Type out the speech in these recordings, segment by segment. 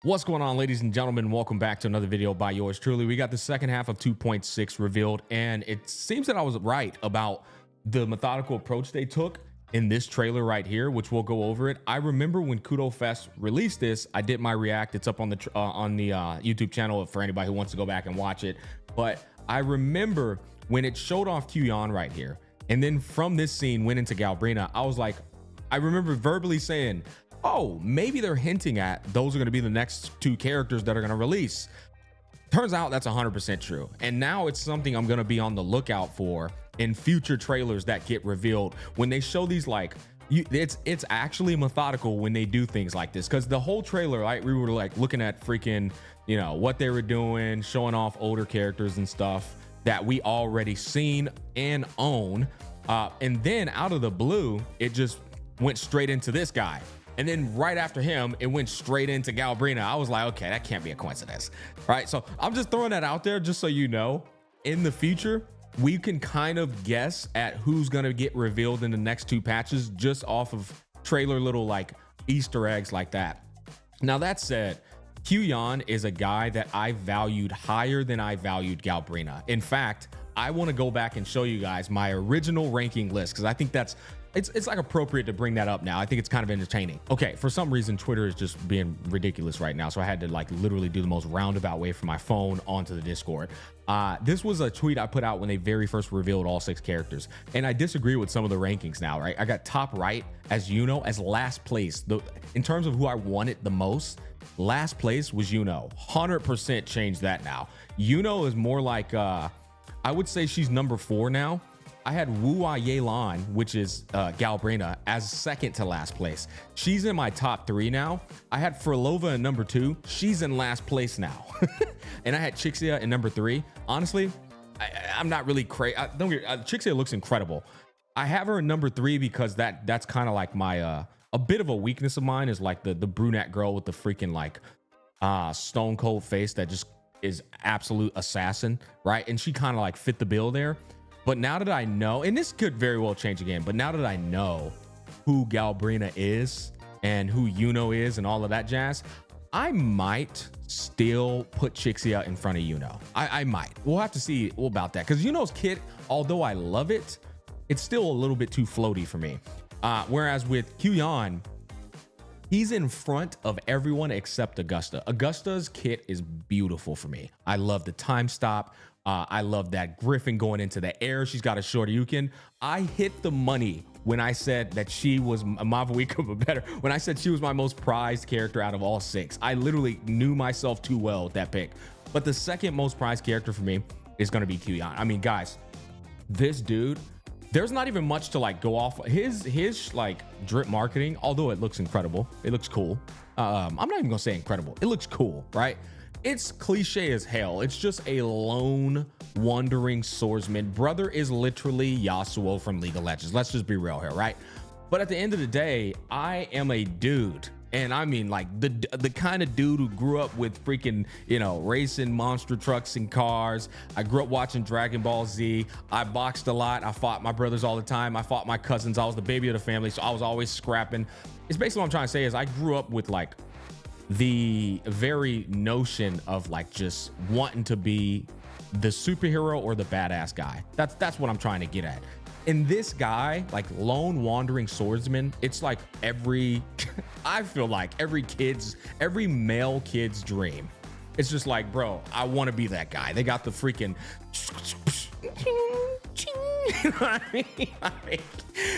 What's going on, ladies and gentlemen? Welcome back to another video by yours truly. We got the second half of 2.6 revealed, and it seems that I was right about the methodical approach they took in this trailer right here, which we'll go over it. I remember when Kudo Fest released this, I did my react. It's up on the YouTube channel for anybody who wants to go back and watch it. But I remember when it showed off Qiuyuan right here, and then from this scene went into Galbrina, I was like, I remember verbally saying, oh, maybe they're hinting at those are going to be the next two characters that are going to release. Turns out that's 100% true. And now it's something I'm going to be on the lookout for in future trailers that get revealed. When they show these, like, it's actually methodical when they do things like this, because the whole trailer, like, we were like looking at freaking, you know, what they were doing, showing off older characters and stuff that we already seen and own. And then out of the blue, it just went straight into this guy. And then right after him, it went straight into Galbrina. I was like, okay, that can't be a coincidence, right? So I'm just throwing that out there just so you know, in the future, we can kind of guess at who's going to get revealed in the next two patches just off of trailer little like Easter eggs like that. Now, that said, Qiuyuan is a guy that I valued higher than I valued Galbrina. In fact, I want to go back and show you guys my original ranking list, because I think that's it's like appropriate to bring that up now. I think it's kind of entertaining. Okay, for some reason Twitter is just being ridiculous right now, so I had to like literally do the most roundabout way from my phone onto the Discord. This was a tweet I put out when they very first revealed all 6 characters, and I disagree with some of the rankings now, right? I got top right as Yuno as last place. In terms of who I wanted the most, last place was Yuno. 100% changed that now. Yuno is more like I would say she's number 4 now. I had Qiuyuan, which is Galbrina, as second to last place. She's in my top 3 now. I had Frolova in number 2. She's in last place now. And I had Qiuyuan in number 3. Honestly, I'm not really crazy. Qiuyuan looks incredible. I have her in number 3 because that's kind of like my a bit of a weakness of mine, is like the brunette girl with the freaking like stone cold face that just is absolute assassin, right? And she kind of like fit the bill there. But now that I know, and this could very well change again, but now that I know who Galbrina is and who Yuno is and all of that jazz, I might still put Qiuyuan in front of Yuno. I might. We'll have to see about that, because Yuno's kit, although I love it, it's still a little bit too floaty for me. Whereas with Qiuyuan, he's in front of everyone except Augusta. Augusta's kit is beautiful for me. I love the time stop. I love that Griffin going into the air. She's got a Shoryuken. I hit the money when I said that she was Mavuika, but better. When I said she was my most prized character out of all 6. I literally knew myself too well with that pick. But the second most prized character for me is going to be Qiuyuan. I mean, guys, this dude, there's not even much to like go off. His like drip marketing, although it looks incredible, it looks cool. I'm not even gonna say incredible. It looks cool, right? It's cliche as hell. It's just a lone wandering swordsman. Brother is literally Yasuo from League of Legends. Let's just be real here, right? But at the end of the day, I am a dude. And I mean, like the kind of dude who grew up with freaking, you know, racing monster trucks and cars. I grew up watching Dragon Ball Z. I boxed a lot. I fought my brothers all the time. I fought my cousins. I was the baby of the family, so I was always scrapping. It's basically what I'm trying to say is I grew up with like the very notion of like just wanting to be the superhero or the badass guy. That's what I'm trying to get at. And this guy, like lone wandering swordsman, it's like I feel like every male kid's dream. It's just like, bro, I want to be that guy. They got the freaking you know what I mean?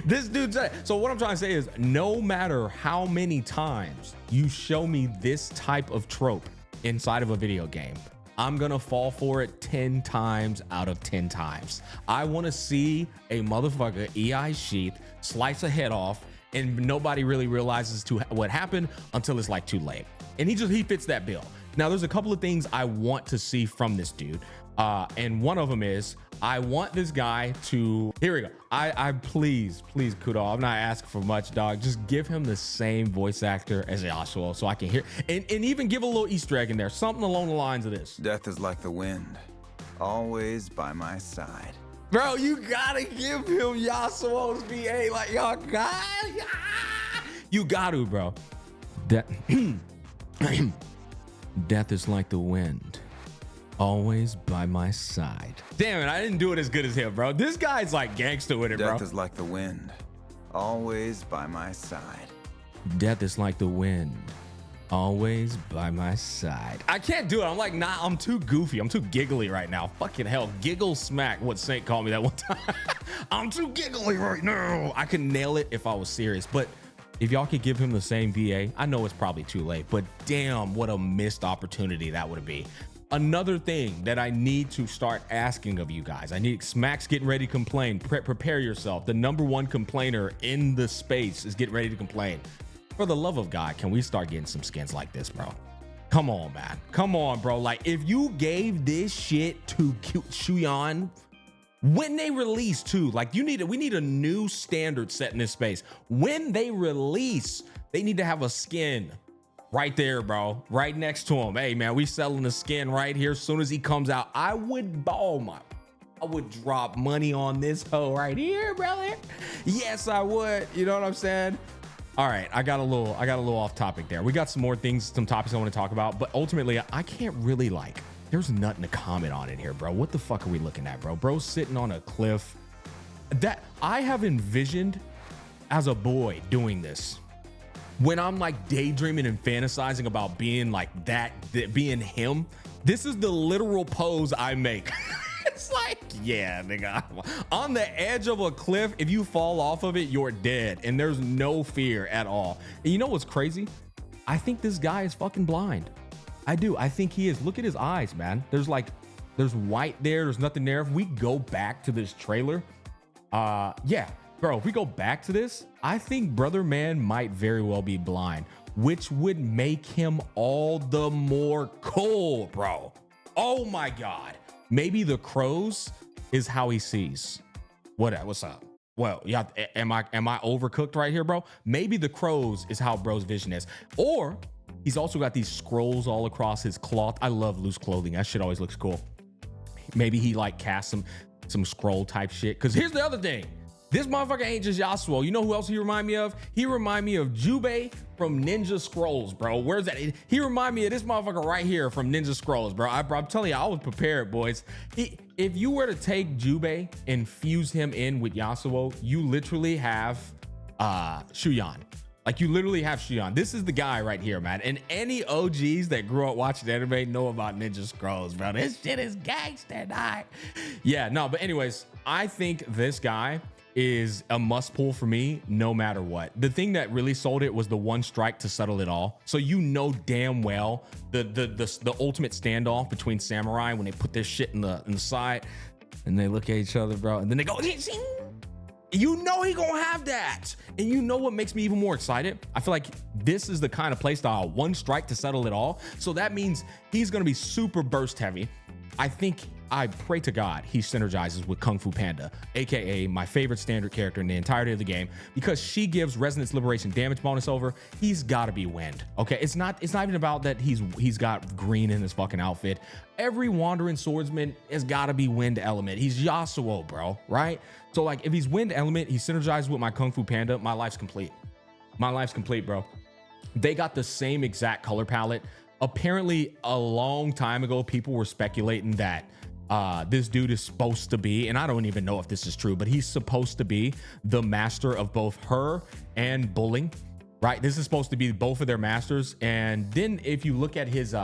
This dude's so what I'm trying to say is, no matter how many times you show me this type of trope inside of a video game, I'm gonna fall for it 10 times out of 10 times. I want to see a motherfucker EI sheath, slice a head off, and nobody really realizes what happened until it's like too late. And he fits that bill. Now, there's a couple of things I want to see from this dude. And one of them is, I want this guy to, here we go. I please, Kudo, I'm not asking for much, dog. Just give him the same voice actor as Yasuo so I can hear, and even give a little Easter egg in there, something along the lines of this. Death is like the wind, always by my side. Bro, you gotta give him Yasuo's VA, like, y'all got, you got to, bro. That Death is like the wind, always by my side. Damn it, I didn't do it as good as him, bro. This guy's like gangster with it, bro. Death is like the wind, always by my side. Death is like the wind, always by my side. I can't do it. I'm like, nah, I'm too goofy. I'm too giggly right now. Fucking hell, giggle smack. What Saint called me that one time. I'm too giggly right now. I could nail it if I was serious, but if y'all could give him the same VA, I know it's probably too late, but damn, what a missed opportunity that would be. Another thing that I need to start asking of you guys, I need Smack's getting ready to complain. Prepare yourself. The #1 complainer in the space is getting ready to complain. For the love of God, can we start getting some skins like this, bro? Come on, man. Come on, bro. Like, if you gave this shit to Qiuyuan when they release too, like we need a new standard set in this space. When they release, they need to have a skin right there, bro, right next to him. Hey man, we selling the skin right here. As soon as he comes out, I would drop money on this hoe right here, brother. Yes, I would. You know what I'm saying? All right, I got a little off topic there. We got some more things, some topics I want to talk about, but ultimately I can't really there's nothing to comment on in here, bro. What the fuck are we looking at, bro? Bro's sitting on a cliff. That I have envisioned as a boy doing this. When I'm like daydreaming and fantasizing about being like that being him, this is the literal pose I make. It's like, yeah, nigga, on the edge of a cliff, if you fall off of it, you're dead. And there's no fear at all. And you know what's crazy? I think this guy is fucking blind. I do. I think he is. Look at his eyes, man. There's white there. There's nothing there. If we go back to this trailer, yeah, bro, if we go back to this, I think Brother Man might very well be blind, which would make him all the more cool, bro. Oh my God. Maybe the crows is how he sees. What's up? Well, yeah, am I overcooked right here, bro? Maybe the crows is how bro's vision is. Or he's also got these scrolls all across his cloth. I love loose clothing. That shit always looks cool. Maybe he like casts some scroll type shit. Cause here's the other thing. This motherfucker ain't just Yasuo. You know who else he remind me of? He remind me of Jubei from Ninja Scrolls, bro. Where's that? He remind me of this motherfucker right here from Ninja Scrolls, bro. I'm telling you, I was prepared, boys. If you were to take Jubei and fuse him in with Yasuo, you literally have Qiuyuan. Like, you literally have Qiuyuan. This is the guy right here, man. And any OGs that grew up watching anime know about Ninja Scrolls, bro. This shit is gangster, dog. Yeah, no, but anyways, I think this guy is a must pull for me no matter what. The thing that really sold it was the one strike to settle it all. So you know damn well the ultimate standoff between samurai when they put their shit in the side and they look at each other, bro, and then they go, you know he gonna have that. And you know what makes me even more excited? I feel like this is the kind of play style, one strike to settle it all. So that means he's gonna be super burst heavy. I pray to God he synergizes with Kung Fu Panda, aka my favorite standard character in the entirety of the game, because she gives Resonance Liberation damage bonus over. He's got to be wind. Okay, it's not even about that he's got green in his fucking outfit. Every wandering swordsman has got to be wind element. He's Yasuo, bro, right? So like if he's wind element, he synergizes with my Kung Fu Panda, my life's complete. My life's complete, bro. They got the same exact color palette. Apparently a long time ago, people were speculating that this dude is supposed to be, and I don't even know if this is true, but he's supposed to be the master of both her and bullying, right? This is supposed to be both of their masters. And then if you look at his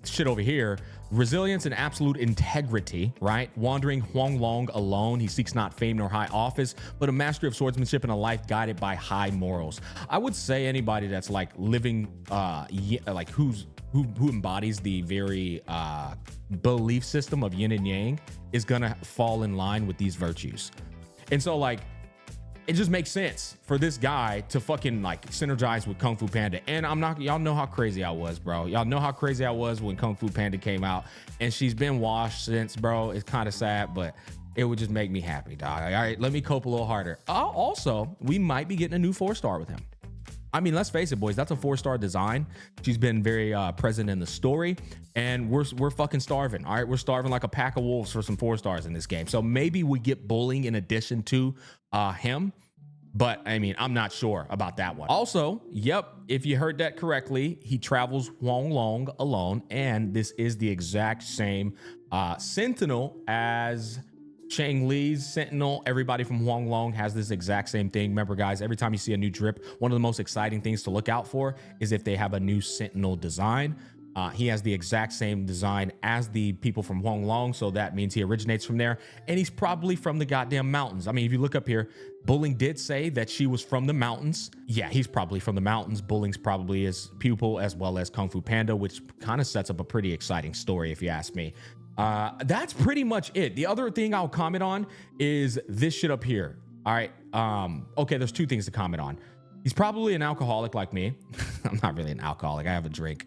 shit over here, resilience and absolute integrity, right? Wandering Huanglong alone, he seeks not fame nor high office, but a mastery of swordsmanship and a life guided by high morals. I would say anybody that's like living, like who embodies the very belief system of yin and yang is gonna fall in line with these virtues. And so like, it just makes sense for this guy to fucking like synergize with Kung Fu Panda. And y'all know how crazy I was, bro. Y'all know how crazy I was when Kung Fu Panda came out, and she's been washed since, bro. It's kind of sad, but it would just make me happy, dog. All right, let me cope a little harder. Also, we might be getting a new 4-star with him. I mean, let's face it, boys, that's a 4-star design. She's been very present in the story, and we're fucking starving. All right, we're starving like a pack of wolves for some 4-stars in this game. So maybe we get bullying in addition to him. But I mean, I'm not sure about that one. Also, yep, if you heard that correctly, he travels Huanglong alone, and this is the exact same Sentinel as Chang Li's Sentinel. Everybody from Huanglong has this exact same thing. Remember, guys, every time you see a new drip, one of the most exciting things to look out for is if they have a new Sentinel design. He has the exact same design as the people from Huanglong, so that means he originates from there, and he's probably from the goddamn mountains. I mean, if you look up here, Bulling did say that she was from the mountains. Yeah, he's probably from the mountains. Bulling's probably his pupil, as well as Kung Fu Panda, which kind of sets up a pretty exciting story, if you ask me. That's pretty much it. The other thing I'll comment on is this shit up here. All right. Okay, there's two things to comment on. He's probably an alcoholic like me. I'm not really an alcoholic. I have a drink,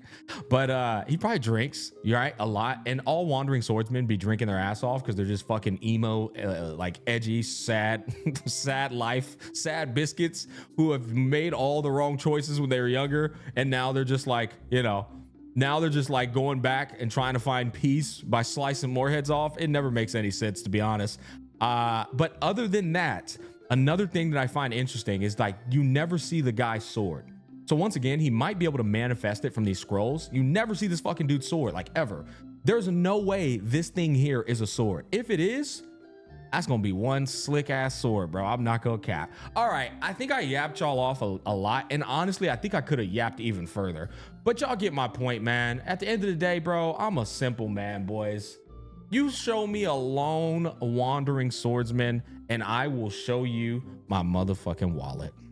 but he probably drinks, right, a lot. And all wandering swordsmen be drinking their ass off because they're just fucking emo, like edgy, sad, sad life, sad biscuits who have made all the wrong choices when they were younger, and now they're just like, you know, now they're just like going back and trying to find peace by slicing more heads off. It never makes any sense, to be honest. But other than that, another thing that I find interesting is like you never see the guy's sword. So once again, he might be able to manifest it from these scrolls. You never see this fucking dude's sword, like ever. There's no way this thing here is a sword. If it is, that's gonna be one slick ass sword, bro. I'm not gonna cap. All right, I think I yapped y'all off a lot, and honestly, I think I could have yapped even further. But y'all get my point, man. At the end of the day, bro, I'm a simple man, boys. You show me a lone wandering swordsman, and I will show you my motherfucking wallet.